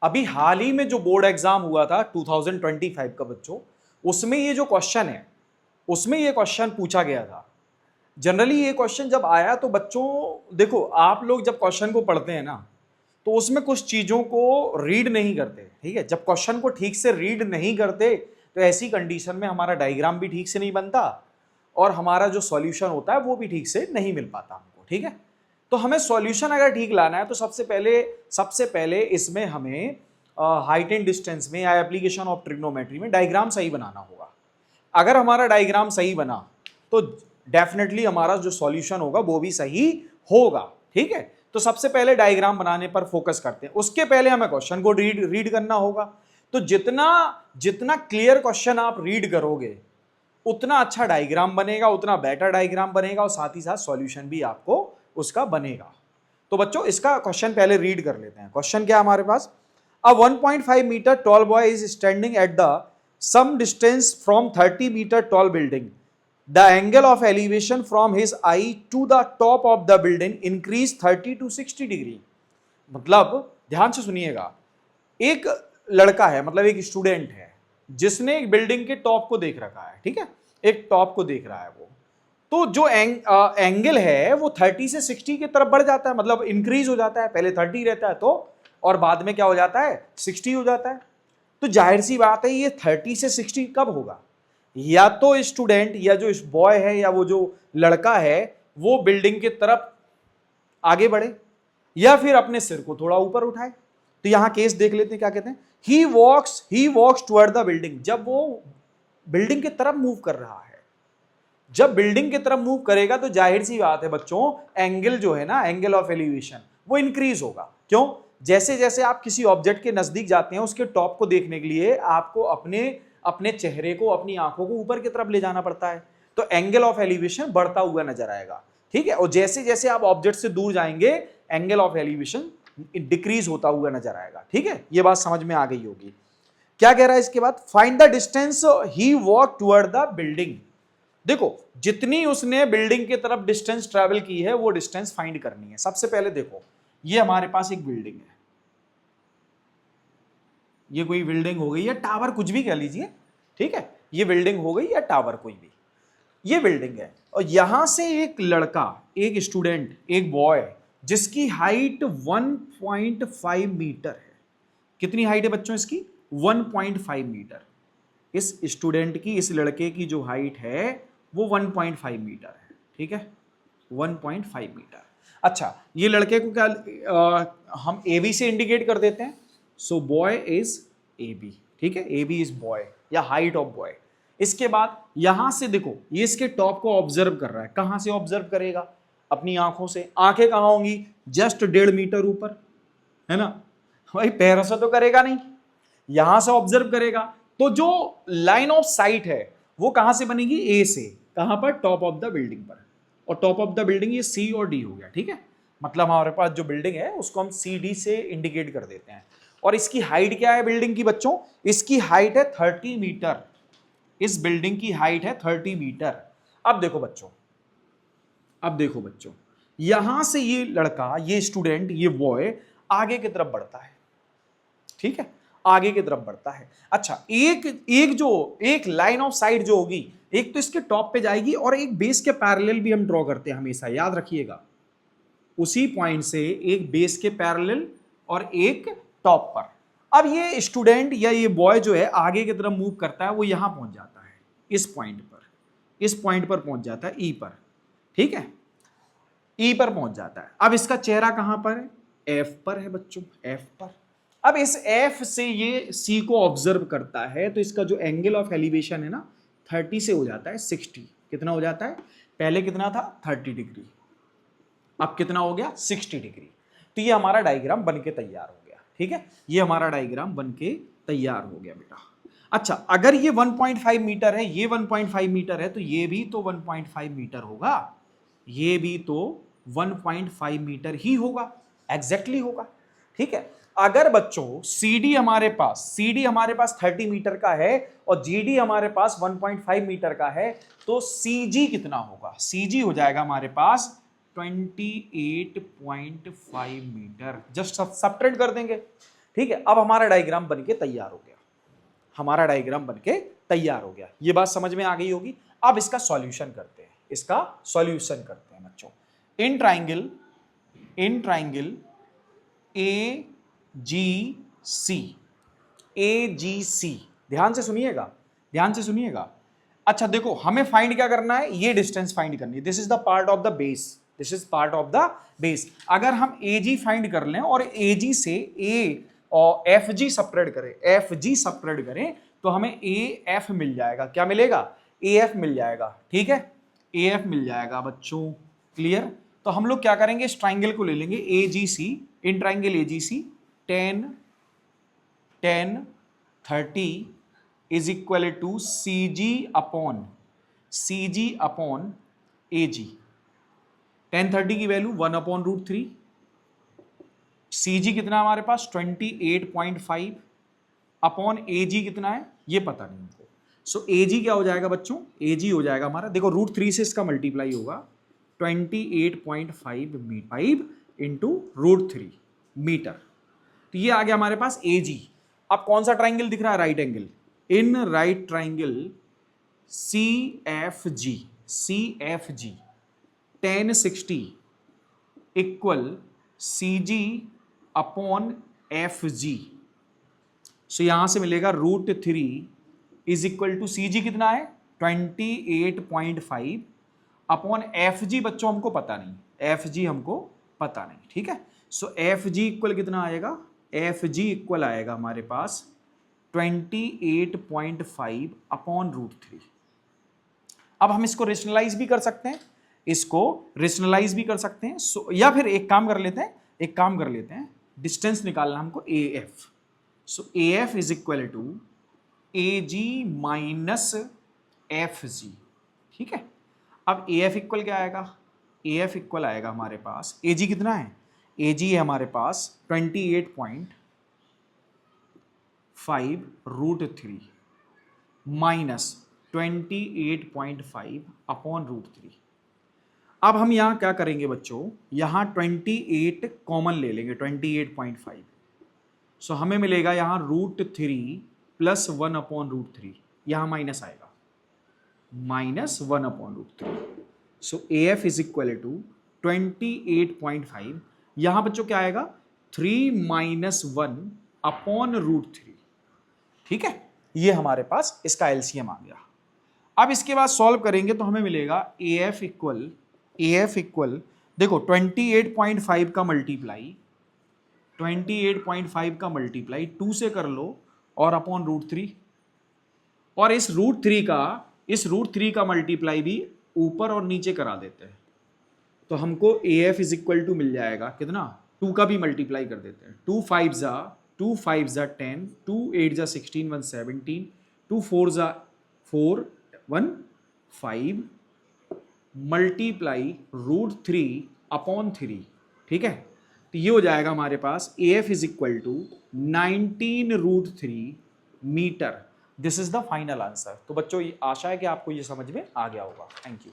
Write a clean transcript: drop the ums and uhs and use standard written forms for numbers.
अभी हाल ही में जो बोर्ड एग्जाम हुआ था 2025 का बच्चों, उसमें ये जो क्वेश्चन है, उसमें ये क्वेश्चन पूछा गया था। जनरली ये क्वेश्चन जब आया तो बच्चों देखो, आप लोग जब क्वेश्चन को पढ़ते हैं ना, तो उसमें कुछ चीजों को रीड नहीं करते। ठीक है, जब क्वेश्चन को ठीक से रीड नहीं करते तो ऐसी कंडीशन में हमारा डायग्राम भी ठीक से नहीं बनता और हमारा जो सॉल्यूशन होता है वो भी ठीक से नहीं मिल पाता हमको। ठीक है, तो हमें सॉल्यूशन अगर ठीक लाना है तो सबसे पहले इसमें हमें हाइट एंड डिस्टेंस में या एप्लीकेशन ऑफ ट्रिग्नोमेट्री में डायग्राम सही बनाना होगा। अगर हमारा डायग्राम सही बना तो डेफिनेटली हमारा जो सॉल्यूशन होगा वो भी सही होगा। ठीक है, तो सबसे पहले डायग्राम बनाने पर फोकस करते हैं, उसके पहले हमें क्वेश्चन को रीड करना होगा। तो जितना जितना क्लियर क्वेश्चन आप रीड करोगे उतना अच्छा डायग्राम बनेगा, उतना बेटर डायग्राम बनेगा और साथ ही साथ सॉल्यूशन भी आपको उसका बनेगा। तो बच्चों इसका क्वेश्चन पहले रीड कर लेते हैं। क्वेश्चन क्या है हमारे पास? A 1.5 metre tall boy is standing at the some distance from 30 metre tall building. The angle of elevation from his eye to the top of the building increase 30 to 60 degree. मतलब ध्यान से सुनिएगा, एक लड़का है, मतलब एक स्टूडेंट है जिसने एक बिल्डिंग के टॉप को देख रखा है। ठीक है, एक टॉप को देख रहा है वो, तो जो एंगल है वो 30 से 60 की तरफ बढ़ जाता है, मतलब इंक्रीज हो जाता है। पहले 30 रहता है तो, और बाद में क्या हो जाता है, 60 हो जाता है। तो जाहिर सी बात है ये 30 से 60 कब होगा? या तो स्टूडेंट या जो बॉय है या वो जो लड़का है वो बिल्डिंग की तरफ आगे बढ़े या फिर अपने सिर को थोड़ा ऊपर उठाए। तो यहां केस देख लेते हैं, क्या कहते हैं, ही वॉक्स टुवर्ड द बिल्डिंग। जब वो बिल्डिंग की तरफ मूव कर रहा है, जब बिल्डिंग की तरफ मूव करेगा तो जाहिर सी बात है बच्चों, एंगल जो है ना, एंगल ऑफ एलिवेशन वो इंक्रीज होगा। क्यों? जैसे जैसे आप किसी ऑब्जेक्ट के नजदीक जाते हैं उसके टॉप को देखने के लिए आपको अपने अपने चेहरे को, अपनी आंखों को ऊपर की तरफ ले जाना पड़ता है, तो एंगल ऑफ एलिवेशन बढ़ता हुआ नजर आएगा। ठीक है, और जैसे जैसे आप ऑब्जेक्ट से दूर जाएंगे एंगल ऑफ एलिवेशन डिक्रीज होता हुआ नजर आएगा। ठीक है, ये बात समझ में आ गई होगी। क्या कह रहा है इसके बाद? Find the distance he walk toward the building. देखो, जितनी उसने बिल्डिंग की तरफ डिस्टेंस ट्रेवल की है वो डिस्टेंस फाइंड करनी है। सबसे पहले देखो, ये हमारे पास एक बिल्डिंग है, ये कोई बिल्डिंग हो गई या टावर, कुछ भी कह लीजिए। ठीक है, ये बिल्डिंग हो गई या टावर, कोई भी, ये बिल्डिंग है। और यहां से एक लड़का, एक स्टूडेंट, एक बॉय जिसकी हाइट 1.5 मीटर है। कितनी हाइट है बच्चों इसकी? 1.5 मीटर। इस स्टूडेंट की, इस लड़के की जो हाइट है वो 1.5 मीटर है। ठीक है, 1.5 मीटर। अच्छा, ये लड़के को क्या हम ए बी से इंडिकेट कर देते हैं। So boy is A B. ठीक है, ए बी इज बॉय या हाइट ऑफ बॉय। इसके बाद यहां से देखो, ये इसके टॉप को ऑब्जर्व कर रहा है। कहां से ऑब्जर्व करेगा? अपनी आंखों से। आंखें कहां होंगी? जस्ट 1.5 मीटर ऊपर, है ना भाई, पैरों से तो करेगा नहीं, यहां से ऑब्जर्व करेगा। तो जो लाइन ऑफ साइट है वो कहां से बनेगी? ए से। कहां पर? टॉप ऑफ द बिल्डिंग पर। और टॉप ऑफ द बिल्डिंग ये सी और डी हो गया। ठीक है, मतलब हमारे पास जो बिल्डिंग है उसको हम सी डी से इंडिकेट कर देते हैं। और इसकी हाइट क्या है बिल्डिंग की बच्चों? इसकी हाइट है 30 मीटर। इस बिल्डिंग की हाइट है 30 मीटर। अब देखो बच्चों, अब देखो बच्चों, यहां से ये लड़का, ये स्टूडेंट, ये बॉय आगे की तरफ बढ़ता है। ठीक है, आगे की तरफ बढ़ता है। अच्छा, एक लाइन ऑफ साइट जो होगी, एक तो इसके टॉप पे जाएगी और एक बेस के पैरेलल भी हम ड्रॉ करते हैं हमेशा, याद रखिएगा। उसी पॉइंट से एक बेस के पैरेलल और एक टॉप पर। अब ये स्टूडेंट या ये बॉय जो है आगे की तरफ मूव करता है, वो यहां पहुंच जाता है, इस पॉइंट पर, इस पॉइंट पर पहुंच जाता है, ई पर। ठीक है, ई पर पहुंच जाता है। अब इसका चेहरा कहां पर है? एफ पर है बच्चों, एफ पर। अब इस एफ से ये सी को ऑब्जर्व करता है, तो इसका जो एंगल ऑफ एलिवेशन है ना, 30 से हो जाता है 60। कितना हो जाता है? पहले कितना था? 30 डिग्री। अब कितना हो गया? 60 डिग्री। तो ये हमारा डायग्राम बन के तैयार हो गया। ठीक है, ये हमारा डायग्राम बन के तैयार हो गया बेटा। अच्छा, अगर ये 1.5 मीटर है, ये 1.5 मीटर है, तो ये भी तो 1.5 मीटर होगा, ये भी तो 1.5 मीटर ही होगा, एग्जैक्टली होगा। ठीक है, अगर बच्चों CD हमारे पास 30 मीटर का है और GD हमारे पास 1.5 मीटर का है, तो CG कितना होगा? CG हो जाएगा हमारे पास 28.5 मीटर। जस्ट सब्ट्रैक्ट कर देंगे। ठीक है, अब हमारा डायग्राम बनके तैयार हो गया, हमारा डायग्राम बनके तैयार हो गया। ये बात समझ में आ गई होगी। अब इसका सॉल्यूशन करते हैं, इसका सॉल्यूशन करते हैं बच्चों। इन ट्राइंगल ए जी सी, ध्यान से सुनिएगा, ध्यान से सुनिएगा। अच्छा देखो, हमें फाइंड क्या करना है, ये डिस्टेंस फाइंड करनी है। This is the part of the base, this is part of the base. अगर हम ए जी फाइंड कर लें और ए जी से ए और एफ जी सपरेट करें, एफ जी सपरेट करें, तो हमें ए एफ मिल जाएगा। क्या मिलेगा, ए एफ मिल जाएगा। ठीक है, ए एफ मिल जाएगा बच्चों, क्लियर। तो हम लोग क्या करेंगे, इस ट्राइंगल को ले लेंगे A G C, in triangle A G C 10 10 30 is equal to C G upon A G. 10 30 की वैल्यू 1/√3, सी जी कितना हमारे पास 28.5 अपॉन ए जी कितना है ये पता नहीं हमको। सो ए जी क्या हो जाएगा बच्चों, ए जी हो जाएगा हमारा, देखो √3 से इसका मल्टीप्लाई होगा 28.5 इंटू √3 मीटर। तो ये आ गया हमारे पास ए जी। अब कौन सा ट्राइंगल दिख रहा है, right angle. In right triangle C F G 1060 equal C G upon F G. So यहां से मिलेगा √3 is equal to C G कितना है 28.5 अपॉन एफ जी बच्चों हमको पता नहीं, एफ जी हमको पता नहीं। ठीक है, सो एफ जी इक्वल कितना आएगा, एफ जी इक्वल आएगा हमारे पास 28.5 अपॉन √3। अब हम इसको रेशनलाइज भी कर सकते हैं, इसको रेशनलाइज भी कर सकते हैं। सो या फिर एक काम कर लेते हैं, डिस्टेंस निकालना हमको A F. So A F is equal to A G minus F G. ठीक है, अब ए एफ इक्वल क्या आएगा, ए एफ इक्वल आएगा हमारे पास, ए जी कितना है, ए जी है हमारे पास 28.5 √3 माइनस 28.5 अपॉन √3। अब हम यहाँ क्या करेंगे बच्चों, यहाँ 28 कॉमन ले लेंगे, 28.5। सो हमें मिलेगा यहाँ √3 प्लस 1/√3, यहाँ माइनस आएगा, -1/√3। So A F is equal to 28.5, यहाँ बच्चों क्या आएगा 3 - 1/√3। ठीक है, ये हमारे पास इसका एलसीएम आ गया। अब इसके बाद सॉल्व करेंगे तो हमें मिलेगा ए एफ इक्वल देखो 28.5 का मल्टीप्लाई 2 से कर लो और अपॉन √3, और इस √3 का मल्टीप्लाई भी ऊपर और नीचे करा देते हैं, तो हमको A F is equal to मिल जाएगा कितना, 2 का भी मल्टीप्लाई कर देते हैं, 2 5 ज़ा 10, 2 8 ज़ा 16, 1 17, 2 4 ज़ा 4 1 5 मल्टीप्लाई √3 अपॉन 3। ठीक है, तो ये हो जाएगा हमारे पास A F is equal to 19√3 metre. This is the final answer. तो बच्चों, आशा है कि आपको ये समझ में आ गया होगा। Thank you.